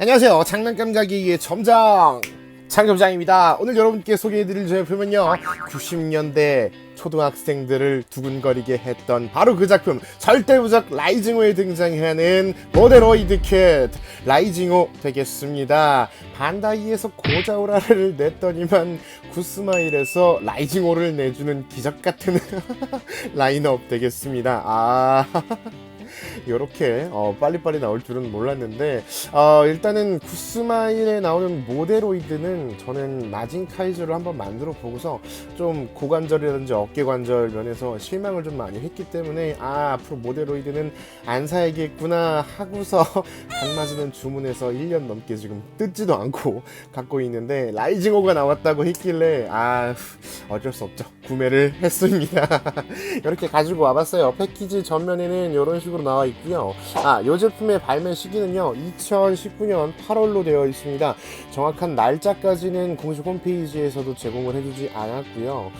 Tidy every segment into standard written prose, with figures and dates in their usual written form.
안녕하세요. 장난감 가게의 점장 장점장입니다. 오늘 여러분께 소개해드릴 제품은요, 90년대 초등학생들을 두근거리게 했던 바로 그 작품, 절대부적 라이징호에 등장하는 모데로이드 캣 라이징호 되겠습니다. 반다이에서 고자오라를 냈더니만 구스마일에서 라이징호를 내주는 기적같은 라인업 되겠습니다. 요렇게 빨리빨리 나올 줄은 몰랐는데, 일단은 구스마일에 나오는 모데로이드는 저는 마진 카이저를 한번 만들어 보고서 좀 고관절이라든지 어깨 관절 면에서 실망을 좀 많이 했기 때문에 앞으로 모데로이드는 안 사야겠구나 하고서 강마지는 주문해서 1년 넘게 지금 뜯지도 않고 갖고 있는데, 라이징호가 나왔다고 했길래 어쩔 수 없죠, 구매를 했습니다. 이렇게 가지고 와봤어요. 패키지 전면에는 이런 식으로 나와 있고요. 이 제품의 발매 시기는요, 2019년 8월로 되어 있습니다. 정확한 날짜까지는 공식 홈페이지에서도 제공을 해주지 않았고요.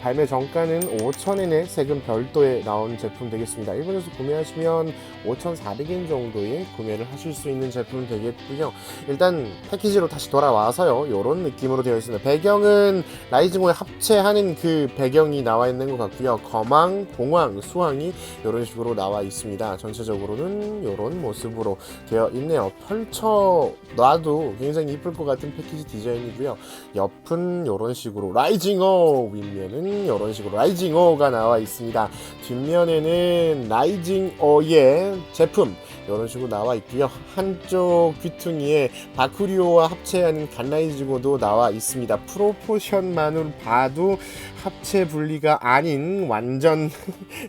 발매 정가는 5,000엔에 세금 별도에 나온 제품 되겠습니다. 일본에서 구매하시면 5,400엔 정도에 구매를 하실 수 있는 제품 되겠고요. 일단 패키지로 다시 돌아와서요, 이런 느낌으로 되어 있습니다. 배경은 라이징호에 합체하는 그 배경이 나와 있는 것 같고요. 거망, 봉황, 수황이 이런 식으로 나와 있습니다. 전체적으로는 이런 모습으로 되어 있네요. 펼쳐 놔도 굉장히 이쁠 것 같은 패키지 디자인이고요. 옆은 이런 식으로 라이징호, 윗면은 이런 식으로 라이징호가 나와 있습니다. 뒷면에는 라이징호의 제품 이런 식으로 나와 있고요. 한쪽 귀퉁이에 바쿠리오와 합체하는 간라이징호도 나와 있습니다. 프로포션만으로 봐도 합체 분리가 아닌 완전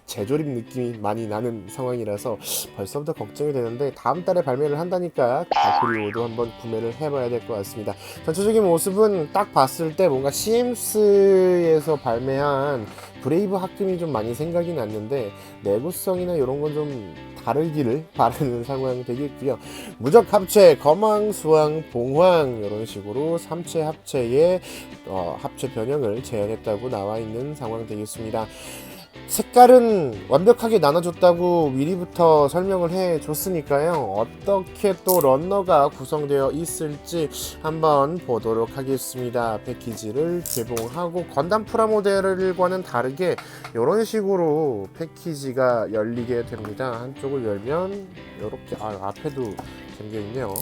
재조립 느낌이 많이 나는 상황이라서 벌써부터 걱정이 되는데, 다음 달에 발매를 한다니까 바쿠리오도 한번 구매를 해봐야 될 것 같습니다. 전체적인 모습은 딱 봤을 때 뭔가 CM스에서 발매한 브레이브 합금이 좀 많이 생각이 났는데, 내구성이나 이런 건 좀 다르기를 바라는 상황 되겠고요. 무적 합체, 거망, 수황, 봉황 이런 식으로 3채 합체의 합체 변형을 재현했다고 나와 있는 상황 되겠습니다. 색깔은 완벽하게 나눠줬다고 미리부터 설명을 해줬으니까요, 어떻게 또 런너가 구성되어 있을지 한번 보도록 하겠습니다. 패키지를 개봉하고 건담 프라모델과는 다르게 이런 식으로 패키지가 열리게 됩니다. 한쪽을 열면 이렇게 앞에도 담겨있네요.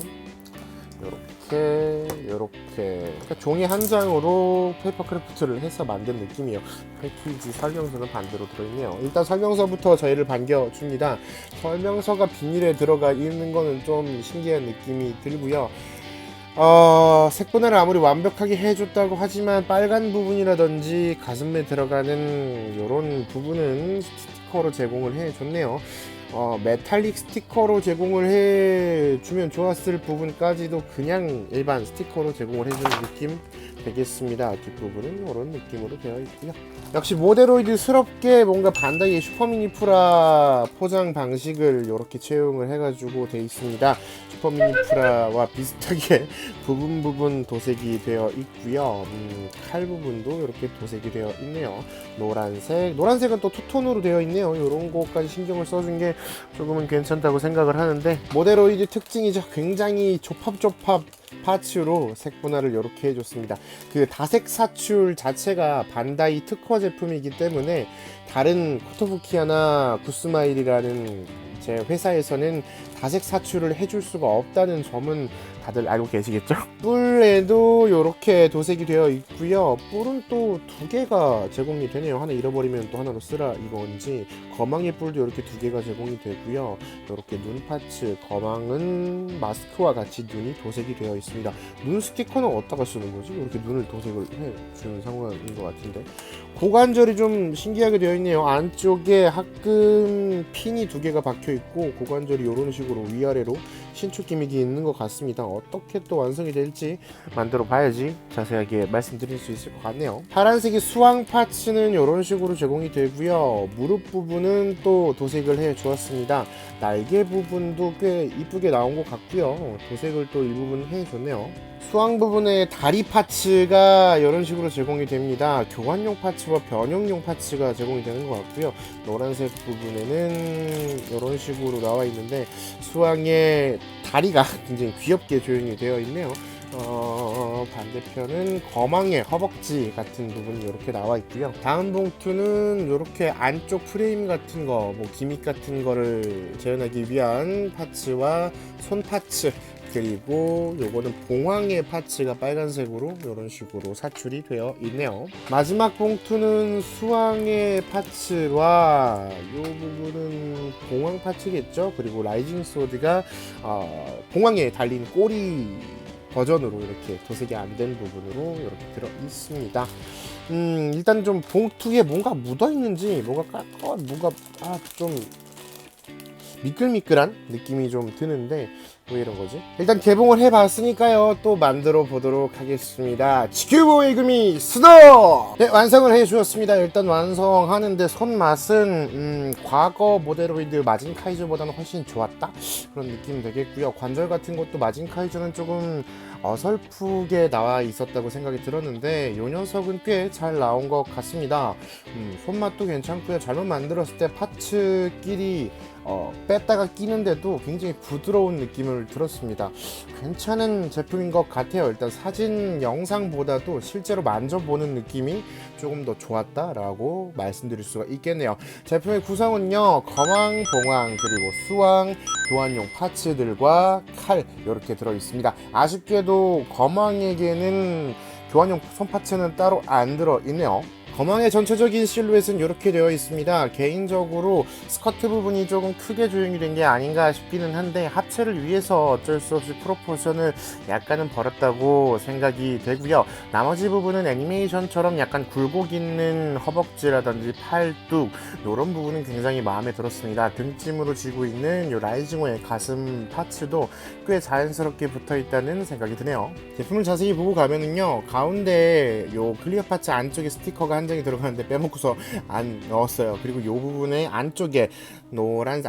요렇게 종이 한 장으로 페이퍼 크래프트를 해서 만든 느낌이에요. 패키지 설명서는 반대로 들어있네요. 일단 설명서부터 저희를 반겨줍니다. 설명서가 비닐에 들어가 있는 거는 좀 신기한 느낌이 들고요. 색분할을 아무리 완벽하게 해줬다고 하지만 빨간 부분이라든지 가슴에 들어가는 요런 부분은 스티커로 제공을 해줬네요. 메탈릭 스티커로 제공을 해주면 좋았을 부분까지도 그냥 일반 스티커로 제공을 해주는 느낌 되겠습니다. 뒷부분은 이런 느낌으로 되어 있고요. 역시 모데로이드스럽게 뭔가 반다이의 슈퍼미니 프라 포장 방식을 이렇게 채용을 해가지고 되어 있습니다. 슈퍼미니 프라와 비슷하게 부분 도색이 되어 있고요. 칼 부분도 이렇게 도색이 되어 있네요. 노란색은 또 투톤으로 되어 있네요. 이런 거까지 신경을 써준 게 조금은 괜찮다고 생각을 하는데, 모데로이드 특징이죠. 굉장히 조팝 파츠로 색 분할을 이렇게 해줬습니다. 그 다색 사출 자체가 반다이 특허 제품이기 때문에 다른 코토부키아나 구스마일이라는 제 회사에서는 다색 사출을 해줄 수가 없다는 점은 다들 알고 계시겠죠? 뿔에도 이렇게 도색이 되어 있고요. 뿔은 또 두 개가 제공이 되네요. 하나 잃어버리면 또 하나로 쓰라 이건지. 거망의 뿔도 이렇게 두 개가 제공이 되고요. 이렇게 눈 파츠, 거망은 마스크와 같이 눈이 도색이 되어 있습니다. 눈 스티커는 어디다가 쓰는 거지? 이렇게 눈을 도색을 해주는 상황인 것 같은데, 고관절이 좀 신기하게 되어 있네요. 안쪽에 합금 핀이 두 개가 박혀 있고, 고관절이 이런 식으로 위아래로 신축 기믹이 있는 것 같습니다. 어떻게 또 완성이 될지 만들어 봐야지 자세하게 말씀드릴 수 있을 것 같네요. 파란색의 수왕 파츠는 이런 식으로 제공이 되고요. 무릎 부분은 또 도색을 해 주었습니다. 날개 부분도 꽤 이쁘게 나온 것 같고요. 도색을 또 일부분 해 줬네요. 수왕 부분에 다리 파츠가 이런 식으로 제공이 됩니다. 교환용 파츠와 변형용 파츠가 제공이 되는 것 같고요. 노란색 부분에는 이런 식으로 나와 있는데 수왕의 다리가 굉장히 귀엽게 조형이 되어 있네요. 반대편은 거망의 허벅지 같은 부분이 이렇게 나와 있고요. 다음 봉투는 이렇게 안쪽 프레임 같은 거, 뭐 기믹 같은 거를 재현하기 위한 파츠와 손 파츠, 그리고 요거는 봉황의 파츠가 빨간색으로 이런 식으로 사출이 되어 있네요. 마지막 봉투는 수왕의 파츠와 요 부분은 봉황 파츠겠죠. 그리고 라이징 소드가 봉황에 달린 꼬리 버전으로 이렇게 도색이 안 된 부분으로 이렇게 들어 있습니다. 일단 좀 봉투에 뭔가 묻어 있는지 뭔가 좀 미끌미끌한 느낌이 좀 드는데 왜 이런 거지? 일단 개봉을 해봤으니까요. 또 만들어 보도록 하겠습니다. 지큐보의 금이 수도! 네, 완성을 해주었습니다. 일단 완성하는데 손맛은 과거 모데로이드 마진 카이저보다는 훨씬 좋았다? 그런 느낌이 되겠고요. 관절 같은 것도 마진 카이저는 조금 어설프게 나와 있었다고 생각이 들었는데 요 녀석은 꽤 잘 나온 것 같습니다. 손맛도 괜찮고요. 잘못 만들었을 때 파츠끼리 뺐다가 끼는데도 굉장히 부드러운 느낌을 들었습니다. 괜찮은 제품인 것 같아요. 일단 사진 영상보다도 실제로 만져보는 느낌이 조금 더 좋았다라고 말씀드릴 수가 있겠네요. 제품의 구성은요, 거망, 봉황, 그리고 수왕, 교환용 파츠들과 칼 이렇게 들어 있습니다. 아쉽게도 거망에게는 교환용 손파츠는 따로 안 들어 있네요. 거망의 전체적인 실루엣은 이렇게 되어 있습니다. 개인적으로 스커트 부분이 조금 크게 조형이 된 게 아닌가 싶기는 한데 하체를 위해서 어쩔 수 없이 프로포션을 약간은 버렸다고 생각이 되고요. 나머지 부분은 애니메이션처럼 약간 굴곡 있는 허벅지라든지 팔뚝 이런 부분은 굉장히 마음에 들었습니다. 등짐으로 쥐고 있는 요 라이징호의 가슴 파츠도 꽤 자연스럽게 붙어 있다는 생각이 드네요. 제품을 자세히 보고 가면은요, 가운데 요 클리어 파츠 안쪽에 스티커가 한 장이 들어가는데 빼먹고서 안 넣었어요. 그리고 이 부분의 안쪽에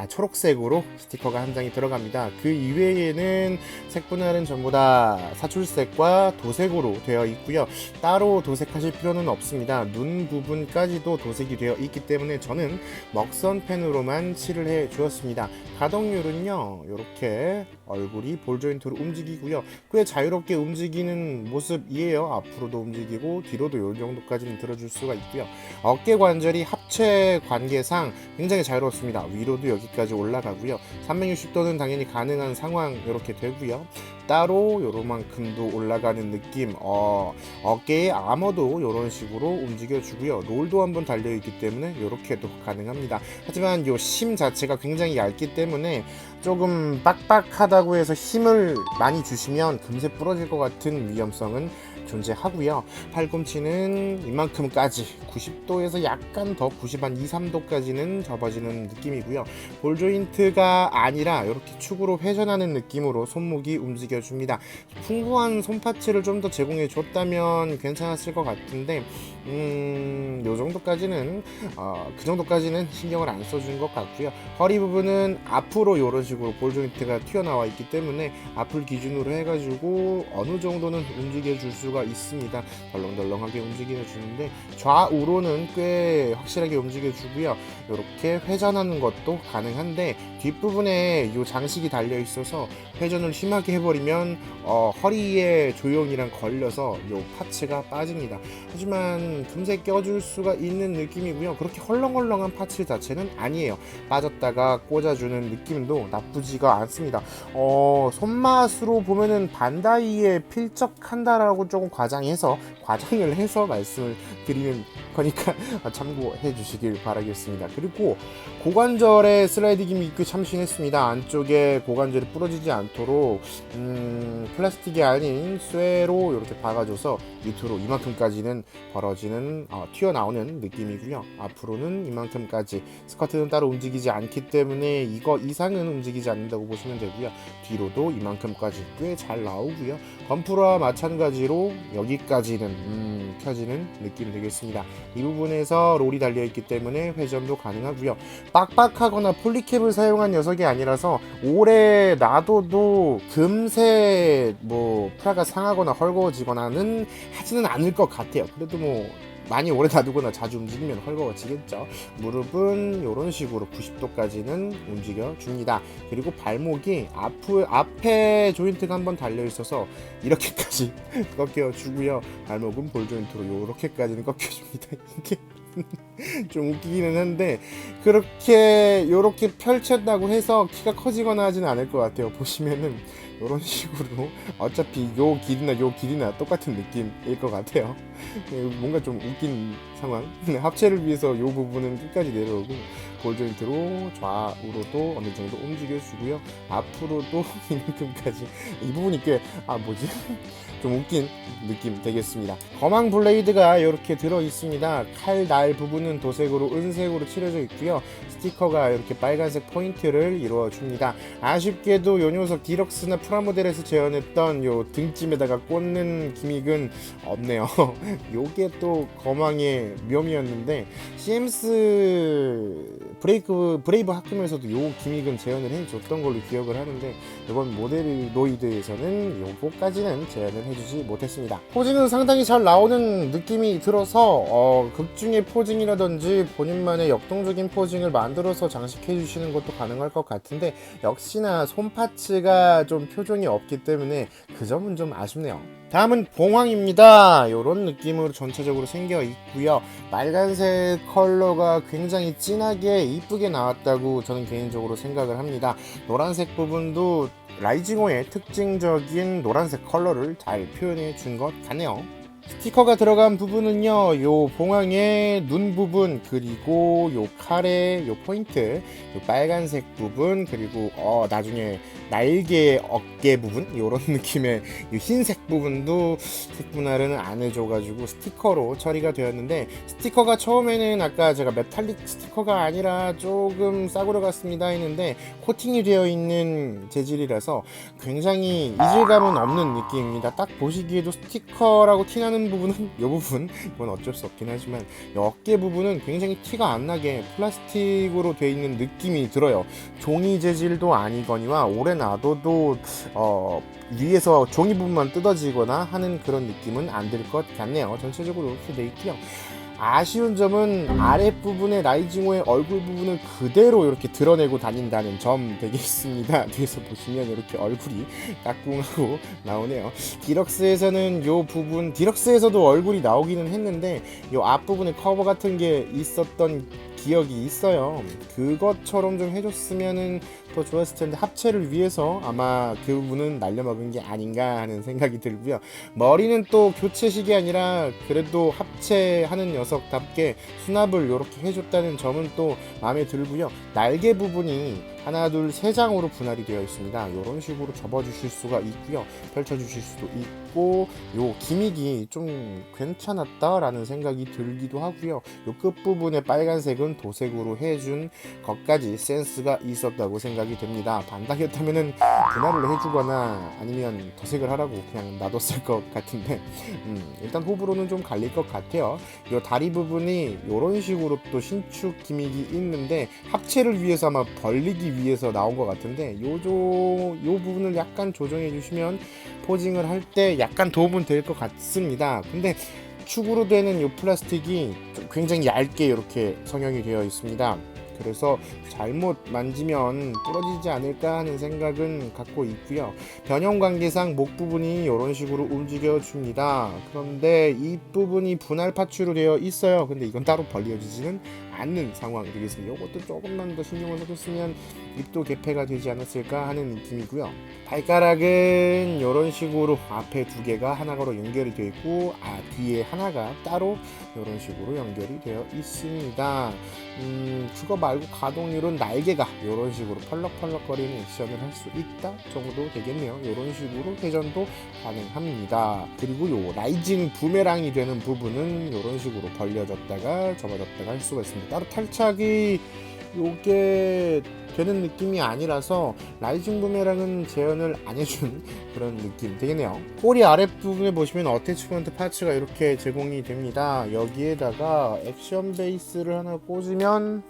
초록색으로 스티커가 한 장이 들어갑니다. 그 이외에는 색 분할은 전부 다 사출색과 도색으로 되어 있고요. 따로 도색하실 필요는 없습니다. 눈 부분까지도 도색이 되어 있기 때문에 저는 먹선 펜으로만 칠을 해 주었습니다. 가동률은요, 이렇게 얼굴이 볼 조인트로 움직이고요. 꽤 자유롭게 움직이는 모습이에요. 앞으로도 움직이고 뒤로도 이 정도까지는 들어줄 수가 있고요. 어깨 관절이 합체 관계상 굉장히 자유롭습니다. 위로도 여기까지 올라가고요. 360도는 당연히 가능한 상황 이렇게 되고요. 따로 요만큼도 올라가는 느낌. 어깨의 아머도 이런 식으로 움직여주고요. 롤도 한번 달려있기 때문에 이렇게도 가능합니다. 하지만 요 심 자체가 굉장히 얇기 때문에 조금 빡빡하다고 해서 힘을 많이 주시면 금세 부러질 것 같은 위험성은 존재하고요. 팔꿈치는 이만큼까지 90도에서 약간 더 90 한 2, 3도까지는 접어지는 느낌이고요. 볼 조인트가 아니라 이렇게 축으로 회전하는 느낌으로 손목이 움직여줍니다. 풍부한 손파츠를 좀 더 제공해 줬다면 괜찮았을 것 같은데 요 정도까지는 그 정도까지는 신경을 안 써준 것 같고요. 허리 부분은 앞으로 이런 식으로 볼 조인트가 튀어나와 있기 때문에 앞을 기준으로 해가지고 어느 정도는 움직여 줄 수가 있습니다. 덜렁덜렁하게 움직여 주는데 좌우로는 꽤 확실하게 움직여 주고요. 이렇게 회전하는 것도 가능한데 뒷부분에 이 장식이 달려 있어서 회전을 심하게 해버리면 허리에 조형이랑 걸려서 이 파츠가 빠집니다. 하지만 금세 껴줄 수가 있는 느낌이고요. 그렇게 헐렁헐렁한 파츠 자체는 아니에요. 빠졌다가 꽂아주는 느낌도 나쁘지가 않습니다. 손맛으로 보면은 반다이에 필적한다라고 조금 과장을 해서 말씀을 드리는 거니까 참고해 주시길 바라겠습니다. 그리고 고관절에 슬라이드 기믹 참신했습니다. 안쪽에 고관절이 부러지지 않도록 플라스틱이 아닌 쇠로 이렇게 박아줘서 밑으로 이만큼까지는 벌어지는 튀어나오는 느낌이고요. 앞으로는 이만큼까지, 스커트는 따로 움직이지 않기 때문에 이거 이상은 움직이지 않는다고 보시면 되고요. 뒤로도 이만큼까지 꽤 잘 나오고요. 범프와 마찬가지로 여기까지는 펴지는 느낌이 되겠습니다. 이 부분에서 롤이 달려있기 때문에 회전도 가능하고요. 빡빡하거나 폴리캡을 사용한 녀석이 아니라서 오래 놔둬도 금세 뭐 프라가 상하거나 헐거워지거나는 하지는 않을 것 같아요. 그래도 뭐 많이 오래 놔두거나 자주 움직이면 헐거워지겠죠. 무릎은 이런 식으로 90도까지는 움직여 줍니다. 그리고 발목이 앞에 조인트가 한번 달려 있어서 이렇게까지 꺾여 주고요. 발목은 볼 조인트로 이렇게까지는 꺾여 줍니다. 이게 좀 웃기기는 한데 그렇게 요렇게 펼쳤다고 해서 키가 커지거나 하지는 않을 것 같아요. 보시면은 이런 식으로 어차피 요 길이나 똑같은 느낌일 것 같아요. 뭔가 좀 웃긴 상황. 합체를 위해서 요 부분은 끝까지 내려오고 볼 조인트로 좌우로도 어느 정도 움직여주고요. 앞으로도 이만큼까지. 이 부분이 꽤 좀 웃긴 느낌 되겠습니다. 거망 블레이드가 이렇게 들어 있습니다. 칼 날 부분은 도색으로 은색으로 칠해져 있고요. 스티커가 이렇게 빨간색 포인트를 이루어 줍니다. 아쉽게도 요 녀석 디럭스나 프라모델에서 재현했던 요 등찜에다가 꽂는 기믹은 없네요. 요게 또 거망의 묘미였는데 CMS 브레이브 하크면서도 요 기믹은 재현을 해줬던 걸로 기억을 하는데 이번 모델로이드에서는 요거까지는 재현을 해주지 못했습니다. 포징은 상당히 잘 나오는 느낌이 들어서 극중의 포징이라든지 본인만의 역동적인 포징을 만들어서 장식해 주시는 것도 가능할 것 같은데 역시나 손 파츠가 좀 표정이 없기 때문에 그 점은 좀 아쉽네요. 다음은 봉황입니다. 이런 느낌으로 전체적으로 생겨 있고요. 빨간색 컬러가 굉장히 진하게 이쁘게 나왔다고 저는 개인적으로 생각을 합니다. 노란색 부분도 라이징호의 특징적인 노란색 컬러를 잘 표현해 준 것 같네요. 스티커가 들어간 부분은요, 요 봉황의 눈 부분, 그리고 요 칼의 요 포인트, 요 빨간색 부분, 그리고 나중에 날개 어깨 부분, 요런 느낌의 요 흰색 부분도 색 분할은 안 해줘가지고 스티커로 처리가 되었는데, 스티커가 처음에는 아까 제가 메탈릭 스티커가 아니라 조금 싸구려 같습니다 했는데 코팅이 되어 있는 재질이라서 굉장히 이질감은 없는 느낌입니다. 딱 보시기에도 스티커라고 티나는 부분은 이 부분, 이건 어쩔 수 없긴 하지만 이 어깨 부분은 굉장히 티가 안 나게 플라스틱으로 되어 있는 느낌이 들어요. 종이 재질도 아니거니와 오래 놔둬도 위에서 종이 부분만 뜯어지거나 하는 그런 느낌은 안 들 것 같네요. 전체적으로 이렇게 되어 있고요. 아쉬운 점은 아랫부분의 라이징호의 얼굴 부분을 그대로 이렇게 드러내고 다닌다는 점 되겠습니다. 뒤에서 보시면 이렇게 얼굴이 까꿍하고 나오네요. 디럭스에서는 요 부분, 디럭스에서도 얼굴이 나오기는 했는데 요 앞부분에 커버 같은 게 있었던 기억이 있어요. 그것처럼 좀 해줬으면은 더 좋았을 텐데 합체를 위해서 아마 그 부분은 날려먹은 게 아닌가 하는 생각이 들고요. 머리는 또 교체식이 아니라 그래도 합체하는 녀석답게 수납을 이렇게 해줬다는 점은 또 마음에 들고요. 날개 부분이 하나 둘 세 장으로 분할이 되어 있습니다. 이런 식으로 접어주실 수가 있고요. 펼쳐주실 수도 있고 요 기믹이 좀 괜찮았다라는 생각이 들기도 하고요. 요 끝부분의 빨간색은 도색으로 해준 것까지 센스가 있었다고 생각이 됩니다. 반다이였다면은 분할을 해주거나 아니면 도색을 하라고 그냥 놔뒀을 것 같은데 일단 호불호는 좀 갈릴 것 같아요. 요 다리 부분이 이런 식으로 또 신축 기믹이 있는데 합체를 위해서 아마 벌리기 위해서 나온 것 같은데 요 부분을 약간 조정해 주시면 포징을 할 때 약간 도움은 될 것 같습니다. 근데 축으로 되는 요 플라스틱이 좀 굉장히 얇게 이렇게 성형이 되어 있습니다. 그래서 잘못 만지면 부러지지 않을까 하는 생각은 갖고 있고요. 변형 관계상 목 부분이 이런 식으로 움직여 줍니다. 그런데 이 부분이 분할 파츠로 되어 있어요. 근데 이건 따로 벌려지지는 않는 상황이 되겠습니다. 이것도 조금만 더 신경을 써줬으면 입도 개폐가 되지 않았을까 하는 느낌이고요. 발가락은 이런 식으로 앞에 두 개가 하나로 연결이 되어 있고 뒤에 하나가 따로 이런 식으로 연결이 되어 있습니다. 그거 말고 가동률은 날개가 이런 식으로 펄럭펄럭거리는 액션을 할 수 있다 정도 되겠네요. 이런 식으로 회전도 가능합니다. 그리고 요 라이징 부메랑이 되는 부분은 이런 식으로 벌려졌다가 접어졌다가 할 수가 있습니다. 따로 탈착이 요게 되는 느낌이 아니라서 라이징 부메랑은 재현을 안 해준 그런 느낌 되겠네요. 꼬리 아랫부분에 보시면 어태치먼트 파츠가 이렇게 제공이 됩니다. 여기에다가 액션 베이스를 하나 꽂으면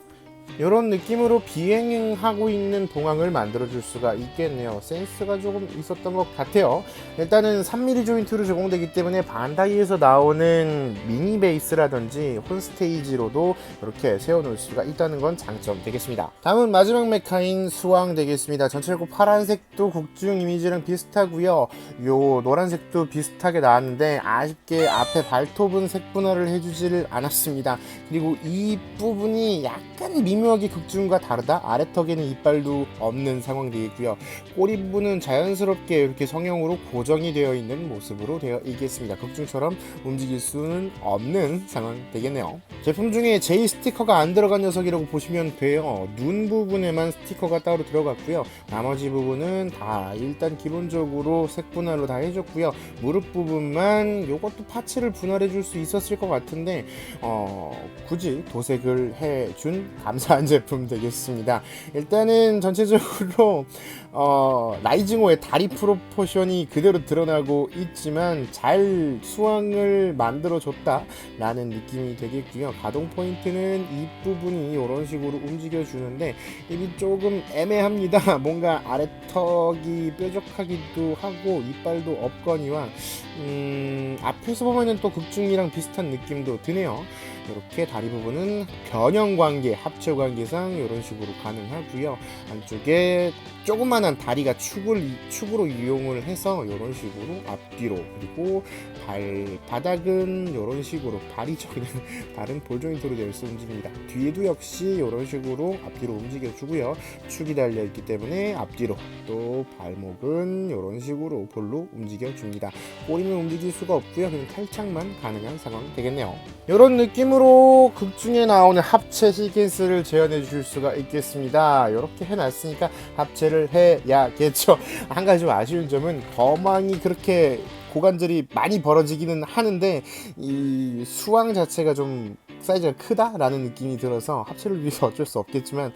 이런 느낌으로 비행하고 있는 동항을 만들어줄 수가 있겠네요. 센스가 조금 있었던 것 같아요. 일단은 3mm 조인트로 제공되기 때문에 반다이에서 나오는 미니 베이스라든지 홈스테이지로도 이렇게 세워놓을 수가 있다는 건 장점 되겠습니다. 다음은 마지막 메카인 수왕 되겠습니다. 전체적으로 파란색도 국중 이미지랑 비슷하고요. 요 노란색도 비슷하게 나왔는데 아쉽게 앞에 발톱은 색분할을 해주지를 않았습니다. 그리고 이 부분이 약간 미묘하게 극중과 다르다. 아래턱에는 이빨도 없는 상황 되겠고요. 꼬리 부분은 자연스럽게 이렇게 성형으로 고정이 되어 있는 모습으로 되어 있겠습니다. 극중처럼 움직일 수는 없는 상황 되겠네요. 제품 중에 J 스티커가 안 들어간 녀석이라고 보시면 돼요. 눈 부분에만 스티커가 따로 들어갔고요. 나머지 부분은 다 일단 기본적으로 색 분할로 다 해줬고요. 무릎 부분만 이것도 파츠를 분할해 줄 수 있었을 것 같은데 굳이 도색을 해준 감사한 제품 되겠습니다. 일단은 전체적으로 라이징호의 다리 프로포션이 그대로 드러나고 있지만 잘 수왕을 만들어줬다 라는 느낌이 되겠고요. 가동 포인트는 이 부분이 이런 식으로 움직여주는데 입이 조금 애매합니다. 뭔가 아래턱이 뾰족하기도 하고 이빨도 없거니와 앞에서 보면은 또 극중이랑 비슷한 느낌도 드네요. 이렇게 다리 부분은 변형 관계, 합체 관계상 이런 식으로 가능하고요. 안쪽에 조그만한 다리가 축으로 이용을 해서 이런 식으로 앞뒤로, 그리고 발바닥은 이런 식으로 발이적인 다른 볼 조인트로 되어 있어 움직입니다. 뒤에도 역시 이런 식으로 앞뒤로 움직여주고요. 축이 달려있기 때문에 앞뒤로, 또 발목은 이런 식으로 볼로 움직여줍니다. 꼬리는 움직일 수가 없고요. 그냥 탈착만 가능한 상황 되겠네요. 이런 느낌으로 극중에 나오는 합체 시퀀스를 재현해 줄 수가 있겠습니다. 이렇게 해놨으니까 합체를 해야겠죠. 한 가지 좀 아쉬운 점은 거망이 그렇게 고관절이 많이 벌어지기는 하는데 이 수왕 자체가 좀 사이즈가 크다라는 느낌이 들어서 합체를 위해서 어쩔 수 없겠지만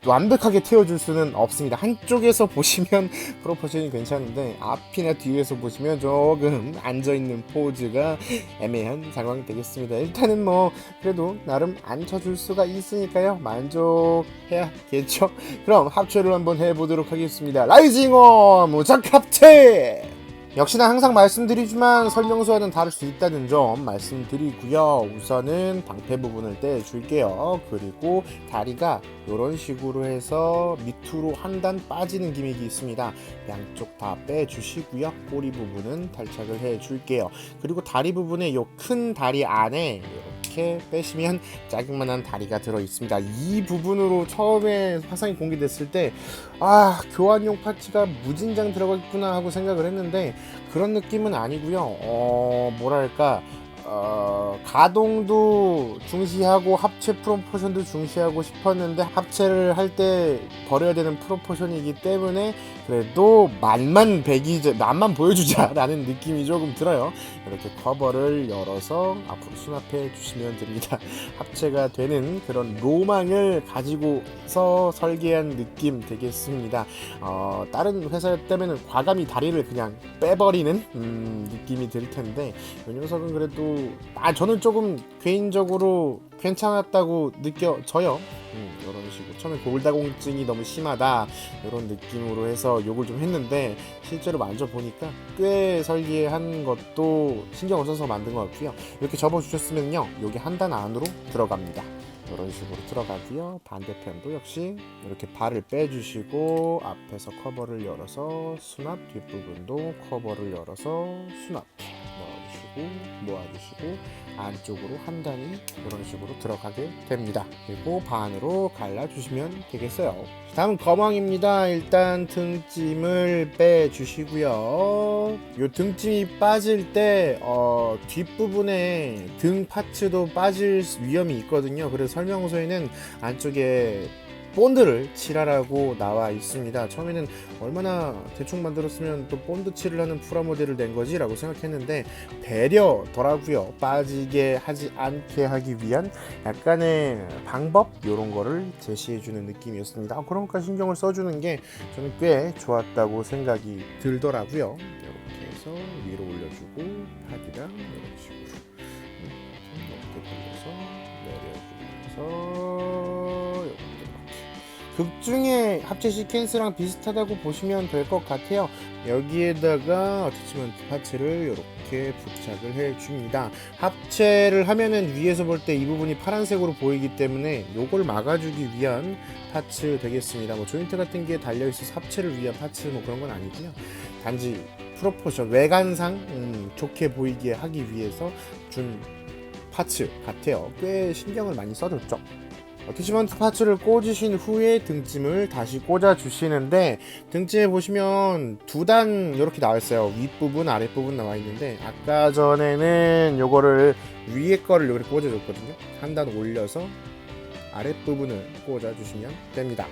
완벽하게 태워줄 수는 없습니다. 한쪽에서 보시면 프로포션이 괜찮은데 앞이나 뒤에서 보시면 조금 앉아있는 포즈가 애매한 상황이 되겠습니다. 일단은 뭐 그래도 나름 앉혀줄 수가 있으니까요, 만족해야겠죠. 그럼 합체를 한번 해보도록 하겠습니다. 라이징어 무작 합체! 역시나 항상 말씀드리지만 설명서와는 다를 수 있다는 점 말씀드리고요. 우선은 방패 부분을 떼줄게요. 그리고 다리가 이런 식으로 해서 밑으로 한 단 빠지는 기믹이 있습니다. 양쪽 다 빼주시고요. 꼬리 부분은 탈착을 해줄게요. 그리고 다리 부분에 이 큰 다리 안에 이렇게 빼시면 짜증만한 다리가 들어있습니다. 이 부분으로 처음에 화상이 공개됐을 때 교환용 파츠가 무진장 들어갔구나 하고 생각을 했는데 그런 느낌은 아니고요. 뭐랄까, 가동도 중시하고 합체 프로포션도 중시하고 싶었는데 합체를 할 때 버려야 되는 프로포션이기 때문에 그래도 맛만 보여주자 라는 느낌이 조금 들어요. 이렇게 커버를 열어서 앞으로 수납해 주시면 됩니다. 합체가 되는 그런 로망을 가지고서 설계한 느낌 되겠습니다. 다른 회사였다면 과감히 다리를 그냥 빼버리는 느낌이 들 텐데 이 녀석은 그래도 저는 조금 개인적으로 괜찮았다고 느껴져요. 이런 식으로 처음에 골다공증이 너무 심하다 이런 느낌으로 해서 욕을 좀 했는데 실제로 만져보니까 꽤 설계한 것도 신경을 써서 만든 것 같고요. 이렇게 접어주셨으면요, 여기 한 단 안으로 들어갑니다. 이런 식으로 들어가고요. 반대편도 역시 이렇게 발을 빼주시고 앞에서 커버를 열어서 수납, 뒷부분도 커버를 열어서 수납 넣어주시고 모아주시고 안쪽으로 한 단이 이런 식으로 들어가게 됩니다. 그리고 반으로 갈라주시면 되겠어요. 다음 거망입니다. 일단 등찜을 빼주시고요. 이 등찜이 빠질 때 뒷부분에 등 파츠도 빠질 위험이 있거든요. 그래서 설명서에는 안쪽에 본드를 칠하라고 나와 있습니다. 처음에는 얼마나 대충 만들었으면 또 본드 칠을 하는 프라모델을 낸 거지 라고 생각했는데 배려더라고요. 빠지게 하지 않게 하기 위한 약간의 방법 이런 거를 제시해주는 느낌이었습니다. 그런 것까지 신경을 써주는 게 저는 꽤 좋았다고 생각이 들더라고요. 이렇게 해서 위로 올려주고 pad이랑 이런 식으로 이렇게 돌려서 내려주면서 극중의 합체 시퀀스랑 비슷하다고 보시면 될 것 같아요. 여기에다가 어태치먼트 파츠를 이렇게 부착을 해줍니다. 합체를 하면은 위에서 볼 때 이 부분이 파란색으로 보이기 때문에 요걸 막아주기 위한 파츠 되겠습니다. 뭐 조인트 같은 게 달려있어서 합체를 위한 파츠 뭐 그런 건 아니고요. 단지 프로포션, 외관상 좋게 보이게 하기 위해서 준 파츠 같아요. 꽤 신경을 많이 써줬죠. 어태치먼트 파츠를 꽂으신 후에 등짐을 다시 꽂아 주시는데, 등짐에 보시면 두 단 이렇게 나와 있어요. 윗부분 아랫부분 나와 있는데, 아까 전에는 요거를 위에 거를 이렇게 꽂아 줬거든요. 한 단 올려서 아랫부분을 꽂아 주시면 됩니다.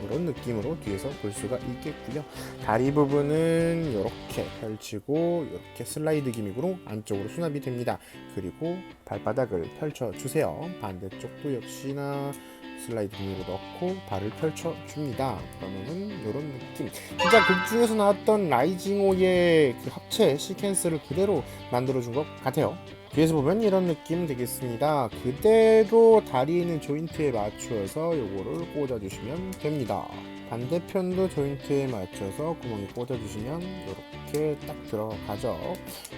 이런 느낌으로 뒤에서 볼 수가 있겠고요. 다리 부분은 이렇게 펼치고 이렇게 슬라이드 기믹으로 안쪽으로 수납이 됩니다. 그리고 발바닥을 펼쳐 주세요. 반대쪽도 역시나 슬라이드 기믹으로 넣고 발을 펼쳐 줍니다. 그러면은 이런 느낌. 진짜 극 중에서 나왔던 라이징호의 그 합체 시퀀스를 그대로 만들어 준 것 같아요. 뒤에서 보면 이런 느낌 되겠습니다. 그대로 다리에 있는 조인트에 맞추어서 요거를 꽂아주시면 됩니다. 반대편도 조인트에 맞춰서 구멍에 꽂아주시면 이렇게 딱 들어가죠.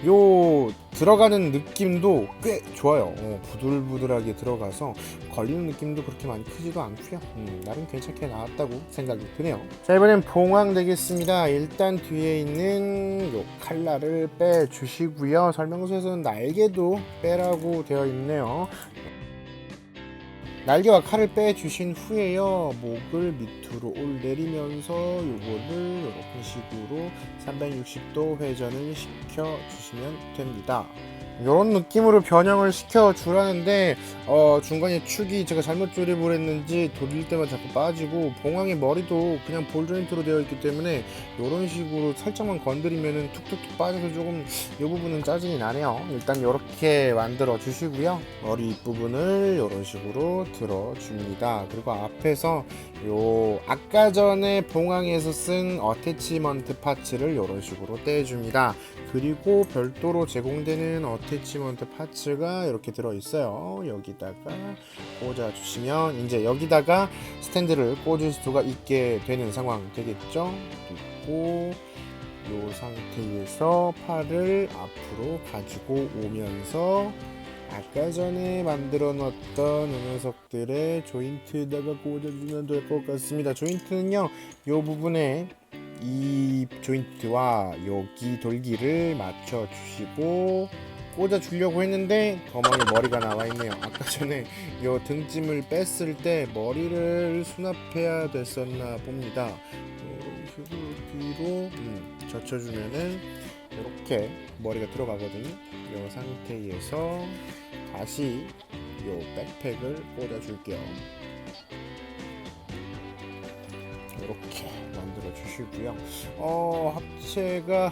요 들어가는 느낌도 꽤 좋아요. 부들부들하게 들어가서 걸리는 느낌도 그렇게 많이 크지도 않고요. 나름 괜찮게 나왔다고 생각이 드네요. 자, 이번엔 봉황 되겠습니다. 일단 뒤에 있는 요 칼날을 빼주시고요. 설명서에서는 날개도 빼라고 되어 있네요. 날개와 칼을 빼주신 후에요, 목을 밑으로 내리면서 요거를 이렇게 식으로 360도 회전을 시켜주시면 됩니다. 이런 느낌으로 변형을 시켜 주라는데 중간에 축이 제가 잘못 조립을 했는지 돌릴 때마다 자꾸 빠지고, 봉황의 머리도 그냥 볼 조인트로 되어 있기 때문에 이런 식으로 살짝만 건드리면은 툭툭툭 빠져서 조금 이 부분은 짜증이 나네요. 일단 이렇게 만들어 주시고요. 머리 윗부분을 이런 식으로 들어 줍니다. 그리고 앞에서 요 아까 전에 봉황에서 쓴 어태치먼트 파츠를 이런 식으로 떼줍니다. 그리고 별도로 제공되는 어태치먼트 파츠가 이렇게 들어있어요. 여기다가 꽂아주시면 이제 여기다가 스탠드를 꽂을 수가 있게 되는 상황 되겠죠. 그리고 이 상태에서 팔을 앞으로 가지고 오면서 아까 전에 만들어 놨던 이 녀석들의 조인트에다가 꽂아주면 될 것 같습니다. 조인트는요, 이 부분에 이 조인트와 여기 돌기를 맞춰 주시고 꽂아 주려고 했는데 거망에 머리가 나와 있네요. 아까 전에 이 등짐을 뺐을 때 머리를 수납해야 됐었나 봅니다. 이런 식으로 뒤로 젖혀주면은 이렇게 머리가 들어가거든요. 이 상태에서 다시 이 백팩을 꽂아 줄게요. 이렇게 만들어 주시고요. 합체가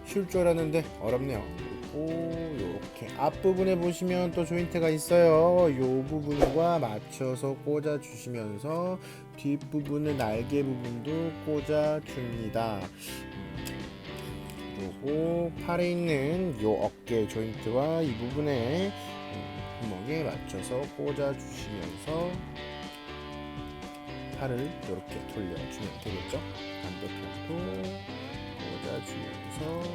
쉬울 줄 알았는데 어렵네요. 그리고 이렇게 앞부분에 보시면 또 조인트가 있어요. 이 부분과 맞춰서 꽂아 주시면서 뒷부분의 날개 부분도 꽂아 줍니다. 그리고 팔에 있는 이 어깨 조인트와 이 부분에 구멍에 맞춰서 꽂아 주시면서 팔을 이렇게 돌려주면 되겠죠. 반대편도 꽂아주면서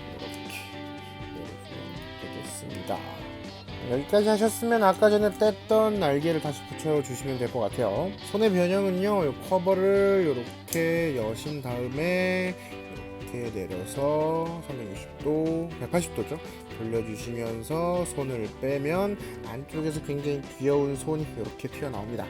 이렇게 내려주면 되겠습니다. 여기까지 하셨으면 아까 전에 뗐던 날개를 다시 붙여주시면 될 것 같아요. 손의 변형은요, 이 커버를 이렇게 여신 다음에 이렇게 내려서 360도, 180도죠. 돌려주시면서 손을 빼면 안쪽에서 굉장히 귀여운 손이 이렇게 튀어나옵니다.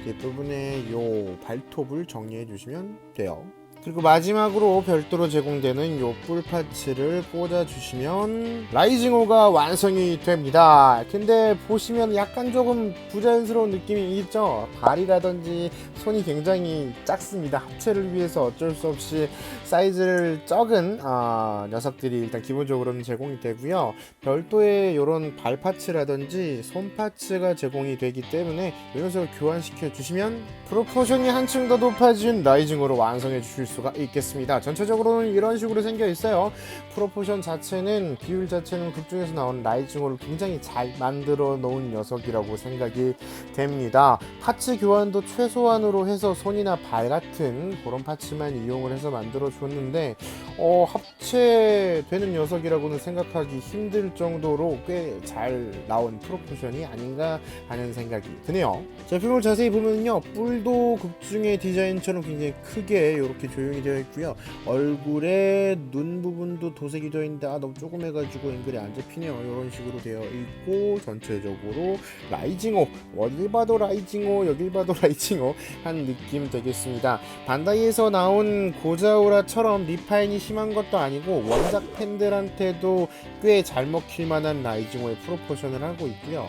뒷부분에 요 발톱을 정리해 주시면 돼요. 그리고 마지막으로 별도로 제공되는 요 뿔 파츠를 꽂아주시면 라이징호가 완성이 됩니다. 근데 보시면 약간 조금 부자연스러운 느낌이 있죠. 발이라든지 손이 굉장히 작습니다. 합체를 위해서 어쩔 수 없이 사이즈를 적은 녀석들이 일단 기본적으로는 제공이 되고요. 별도의 이런 발 파츠라든지 손 파츠가 제공이 되기 때문에 이 녀석을 교환시켜 주시면 프로포션이 한층 더 높아진 라이징호로 완성해 주실 수가 있겠습니다. 전체적으로는 이런 식으로 생겨 있어요. 프로포션 자체는 비율 자체는 극중에서 나온 라이징호를 굉장히 잘 만들어 놓은 녀석이라고 생각이 됩니다. 파츠 교환도 최소한으로 해서 손이나 발 같은 그런 파츠만 이용을 해서 만들어 줬는데 합체되는 녀석이라고는 생각하기 힘들 정도로 꽤 잘 나온 프로포션이 아닌가 하는 생각이 드네요. 제품을 자세히 보면요, 뿔도 극중의 디자인처럼 굉장히 크게 이렇게 조형이 되어 있고요. 얼굴에 눈 부분도 도색이 되어 있는데 너무 조그매가지고 앵글이 안 잡히네요. 이런 식으로 되어 있고, 전체적으로 라이징호, 어딜 봐도 라이징호, 여길 봐도 라이징호 한 느낌 되겠습니다. 반다이에서 나온 고자우라처럼 리파인이 심한 것도 아니고 원작 팬들한테도 꽤 잘 먹힐 만한 라이징호의 프로포션을 하고 있고요.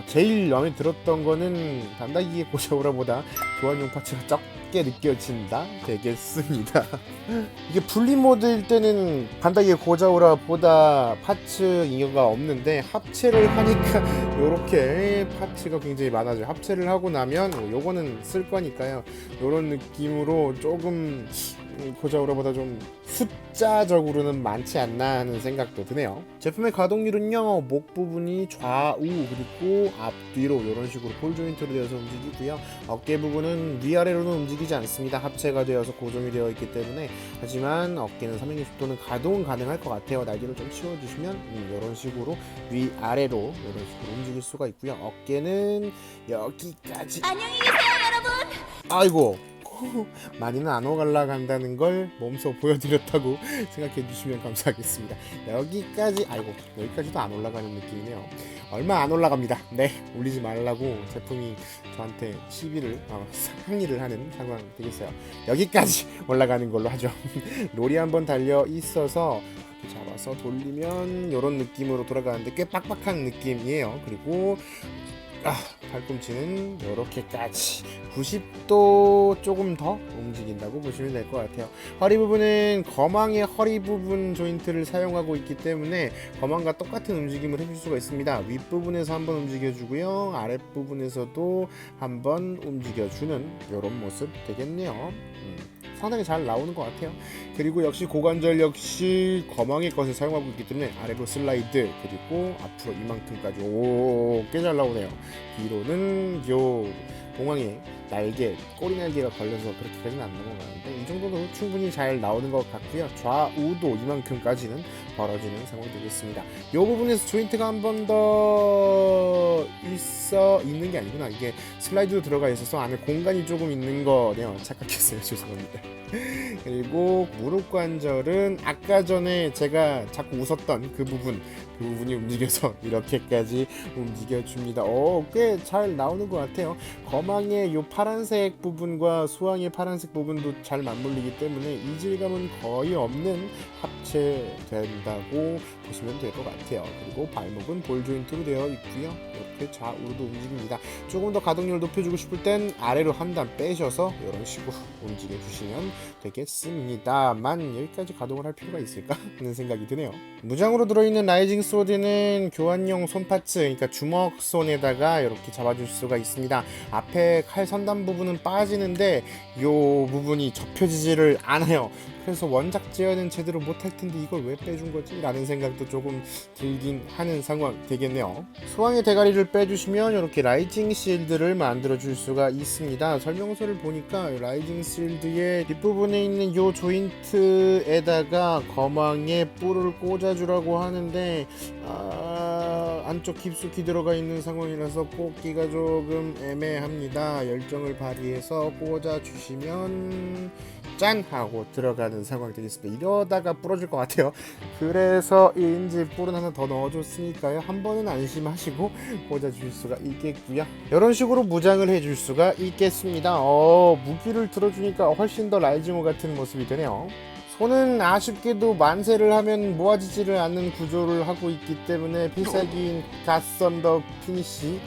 제일 마음에 들었던 거는 반다이의 고자우라보다 교환용 파츠가 적게 느껴진다 되겠습니다. 이게 분리 모드일 때는 반다이의 고자우라보다 파츠 잉여가 없는데 합체를 하니까 요렇게 파츠가 굉장히 많아져요. 합체를 하고 나면 요거는 쓸 거니까요. 요런 느낌으로 조금 고자우라보다 좀 숫자적으로는 많지 않나 하는 생각도 드네요. 제품의 가동률은요, 목 부분이 좌우 그리고 앞뒤로 이런 식으로 볼 조인트로 되어서 움직이고요. 어깨 부분은 위아래로는 움직이지 않습니다. 합체가 되어서 고정이 되어 있기 때문에. 하지만 어깨는 360도는 가동은 가능할 것 같아요. 날개를 좀 치워주시면 이런 식으로 위아래로 이런 식으로 움직일 수가 있고요. 어깨는 여기까지. 안녕히 계세요, 여러분. 아이고, 많이는 안 오갈라간다는 걸 몸소 보여드렸다고 생각해 주시면 감사하겠습니다. 여기까지, 아이고, 여기까지도 안 올라가는 느낌이네요. 얼마 안 올라갑니다. 네, 올리지 말라고 제품이 저한테 항의를 하는 상황 되겠어요. 여기까지 올라가는 걸로 하죠. 롤이 한번 달려 있어서 잡아서 돌리면 이런 느낌으로 돌아가는데 꽤 빡빡한 느낌이에요. 그리고 팔꿈치는 이렇게까지 90도 조금 더 움직인다고 보시면 될 것 같아요. 허리 부분은 거망의 허리 부분 조인트를 사용하고 있기 때문에 거망과 똑같은 움직임을 해줄 수가 있습니다. 윗부분에서 한번 움직여주고요, 아랫부분에서도 한번 움직여주는 이런 모습 되겠네요. 상당히 잘 나오는 것 같아요. 그리고 역시 고관절 역시 거망의 것을 사용하고 있기 때문에 아래로 슬라이드, 그리고 앞으로 이만큼까지 꽤 잘 나오네요. 뒤로는 요 봉황의 날개, 꼬리 날개가 걸려서 그렇게까지는 안 넘어가는데 이 정도도 충분히 잘 나오는 것 같고요. 좌우도 이만큼까지는 벌어지는 상황이 되겠습니다. 이 부분에서 조인트가 한 번 더 있는 게 아니구나. 이게 슬라이드로 들어가 있어서 안에 공간이 조금 있는 거네요. 착각했어요. 죄송합니다. 그리고 무릎 관절은 아까 전에 제가 자꾸 웃었던 그 부분이 움직여서 이렇게까지 움직여줍니다. 꽤 잘 나오는 것 같아요. 거망의 요 파란색 부분과 수왕의 파란색 부분도 잘 맞물리기 때문에 이질감은 거의 없는 합체된다고 보시면 될 것 같아요. 그리고 발목은 볼 조인트로 되어 있고요. 이렇게 좌우로도 움직입니다. 조금 더 가동률을 높여주고 싶을 땐 아래로 한 단 빼셔서 이런 식으로 움직여 주시면 되겠습니다만 여기까지 가동을 할 필요가 있을까 하는 생각이 드네요. 무장으로 들어있는 라이징 소드는 교환용 손 파츠, 그러니까 주먹 손에다가 이렇게 잡아줄 수가 있습니다. 앞에 칼 선단 부분은 빠지는데 이 부분이 접혀지지를 않아요. 그래서 원작 제어는 제대로 못할 텐데 이걸 왜 빼준 거지? 라는 생각도 조금 들긴 하는 상황 되겠네요. 수왕의 대가리를 빼주시면 이렇게 라이징 실드를 만들어 줄 수가 있습니다. 설명서를 보니까 라이징 실드의 뒷부분에 있는 이 조인트에다가 거망의 뿔을 꽂아주라고 하는데 안쪽 깊숙이 들어가 있는 상황이라서 꽂기가 조금 애매합니다. 열정을 발휘해서 꽂아주시면 짠! 하고 들어가는 상황이 되겠습니다. 이러다가 부러질 것 같아요. 그래서 인지 볼은 하나 더 넣어줬으니까요. 한 번은 안심하시고 꽂아줄 수가 있겠고요. 이런 식으로 무장을 해줄 수가 있겠습니다. 무기를 들어주니까 훨씬 더 라이징호 같은 모습이 되네요. 손은 아쉽게도 만세를 하면 모아지지를 않는 구조를 하고 있기 때문에 필살기인 갓썬더 피니시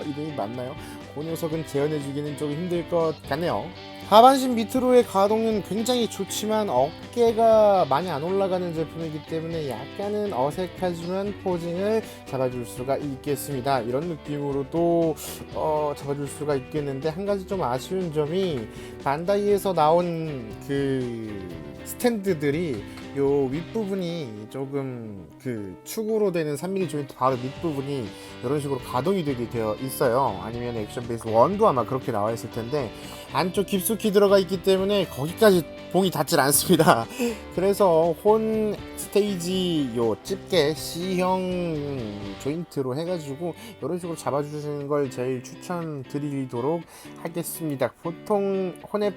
이름이 맞나요? 그 녀석은 재현해주기는 조금 힘들 것 같네요. 하반신 밑으로의 가동은 굉장히 좋지만 어깨가 많이 안 올라가는 제품이기 때문에 약간은 어색하지만 포징을 잡아줄 수가 있겠습니다. 이런 느낌으로도 잡아줄 수가 있겠는데, 한 가지 좀 아쉬운 점이 반다이에서 나온 그 스탠드들이 요 윗부분이 조금 그 축으로 되는 3mm 조인트 바로 밑부분이 이런 식으로 가동이 되게 되어 있어요. 아니면 액션 베이스 1도 아마 그렇게 나와 있을 텐데 안쪽 깊숙이 들어가 있기 때문에 거기까지 봉이 닿질 않습니다. 그래서 혼 스테이지 요 집게 C형 조인트로 해가지고 이런 식으로 잡아주시는 걸 제일 추천드리도록 하겠습니다. 보통 혼의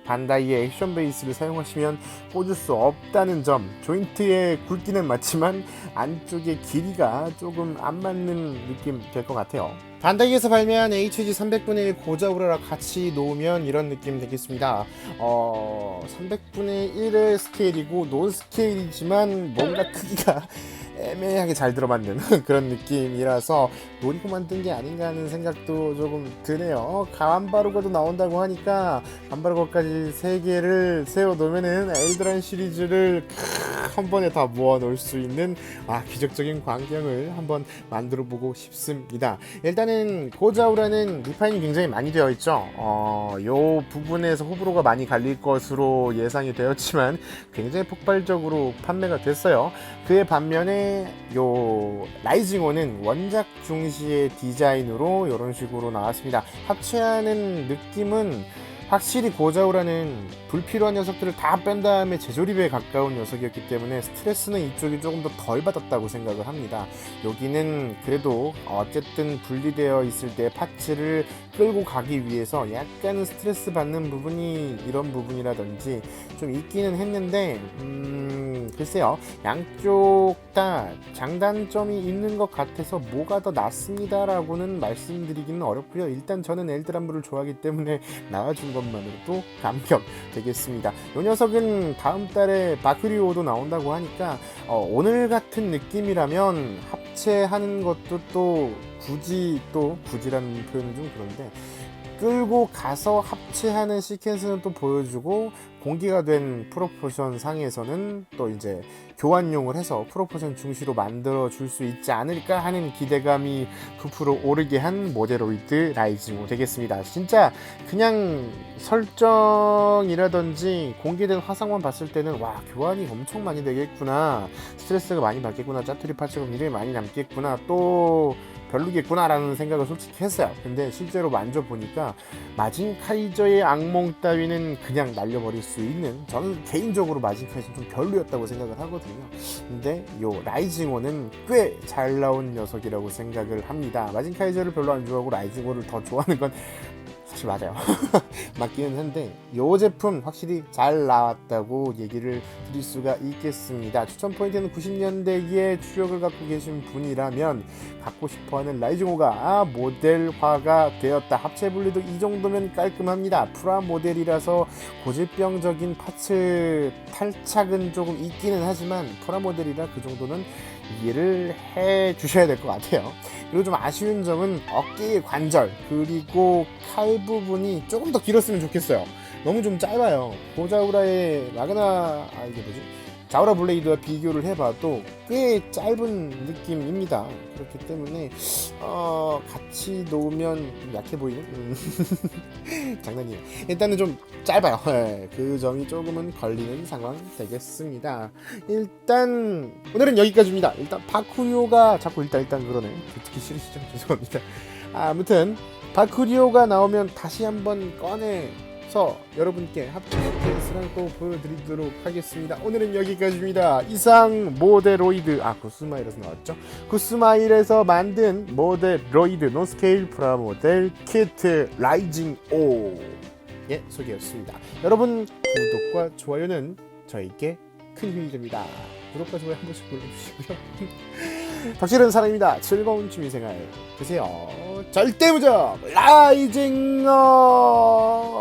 반다이의 액션 베이스를 사용하시면 꽂을 수 없다는 점, 조인트의 굵기는 맞지만 안쪽의 길이가 조금 안 맞는 느낌 될 것 같아요. 반다이에서 발매한 HG 300분의 1 고자우라랑 같이 놓으면 이런 느낌 되겠습니다. 300분의 1의 스케일이고 논 스케일이지만 뭔가 크기가 애매하게 잘 들어맞는 그런 느낌이라서 노리고 만든 게 아닌가 하는 생각도 조금 드네요. 감바르고도 나온다고 하니까 감바르고까지 3개를 세워놓으면은 엘드란 시리즈를 한 번에 다 모아 놓을 수 있는 기적적인 광경을 한번 만들어 보고 싶습니다. 일단은 고자우라는 리파인이 굉장히 많이 되어 있죠. 요 부분에서 호불호가 많이 갈릴 것으로 예상이 되었지만 굉장히 폭발적으로 판매가 됐어요. 그에 반면에 요 라이징호는 원작 중시의 디자인으로 이런 식으로 나왔습니다. 합체하는 느낌은 확실히 고자우라는 불필요한 녀석들을 다 뺀 다음에 재조립에 가까운 녀석이었기 때문에 스트레스는 이쪽이 조금 더 덜 받았다고 생각을 합니다. 여기는 그래도 어쨌든 분리되어 있을 때 파츠를 끌고 가기 위해서 약간은 스트레스 받는 부분이 이런 부분이라든지 좀 있기는 했는데 글쎄요, 양쪽 다 장단점이 있는 것 같아서 뭐가 더 낫습니다 라고는 말씀드리기는 어렵고요. 일단 저는 엘드란브를 좋아하기 때문에 나와준 것만으로도 감격 되겠습니다. 이 녀석은 다음 달에 바크리오도 나온다고 하니까 오늘 같은 느낌이라면 합체하는 것도 또 굳이라는 표현은 좀 그런데 끌고 가서 합체하는 시퀀스는 또 보여주고, 공개가 된 프로포션 상에서는 또 이제 교환용을 해서 프로포션 중시로 만들어 줄 수 있지 않을까 하는 기대감이 부풀어 오르게 한 모데로이드 라이징호 되겠습니다. 진짜 그냥 설정이라든지 공개된 화상만 봤을 때는 교환이 엄청 많이 되겠구나, 스트레스가 많이 받겠구나, 짜투리 파츠가 굉장히 많이 남겠구나, 또 별로겠구나 라는 생각을 솔직히 했어요. 근데 실제로 만져보니까 마징 카이저의 악몽 따위는 그냥 날려버릴 수 있는, 저는 개인적으로 마징 카이저는 좀 별로였다고 생각을 하거든요. 근데 요 라이징호는 꽤 잘 나온 녀석이라고 생각을 합니다. 마징 카이저를 별로 안 좋아하고 라이징호를 더 좋아하는 건 사실 맞아요. 맞기는 한데 이 제품 확실히 잘 나왔다고 얘기를 드릴 수가 있겠습니다. 추천 포인트는 90년대기에 추억을 갖고 계신 분이라면 갖고 싶어하는 라이징호가 모델화가 되었다. 합체 분리도 이 정도면 깔끔합니다. 프라 모델이라서 고질병적인 파츠 탈착은 조금 있기는 하지만 프라 모델이라 그 정도는 이해를 해 주셔야 될 것 같아요. 그리고 좀 아쉬운 점은 어깨의 관절 그리고 칼 부분이 조금 더 길었으면 좋겠어요. 너무 좀 짧아요. 고자우라의 자우라 블레이드와 비교를 해봐도 꽤 짧은 느낌입니다. 그렇기 때문에 같이 놓으면 약해 보이는 장난이에요. 일단은 좀 짧아요. 그 점이 조금은 걸리는 상황 되겠습니다. 일단 오늘은 여기까지입니다. 일단 바쿠리오가 자꾸 일단 그러네. 듣기 싫으시죠? 죄송합니다. 아무튼 바쿠리오가 나오면 다시 한번 꺼내 여러분께 합체 케이스랑 또 보여드리도록 하겠습니다. 오늘은 여기까지입니다. 이상 모데로이드 구스마일에서 나왔죠. 구스마일에서 만든 모데로이드 논스케일 프라모델 키트 라이징 5의 소개였습니다. 여러분 구독과 좋아요는 저에게 큰 힘이 됩니다. 구독과 좋아요 한 번씩 눌러주시고요. 덕질은 사랑입니다. 즐거운 취미생활 되세요. 절대무적 라이징 5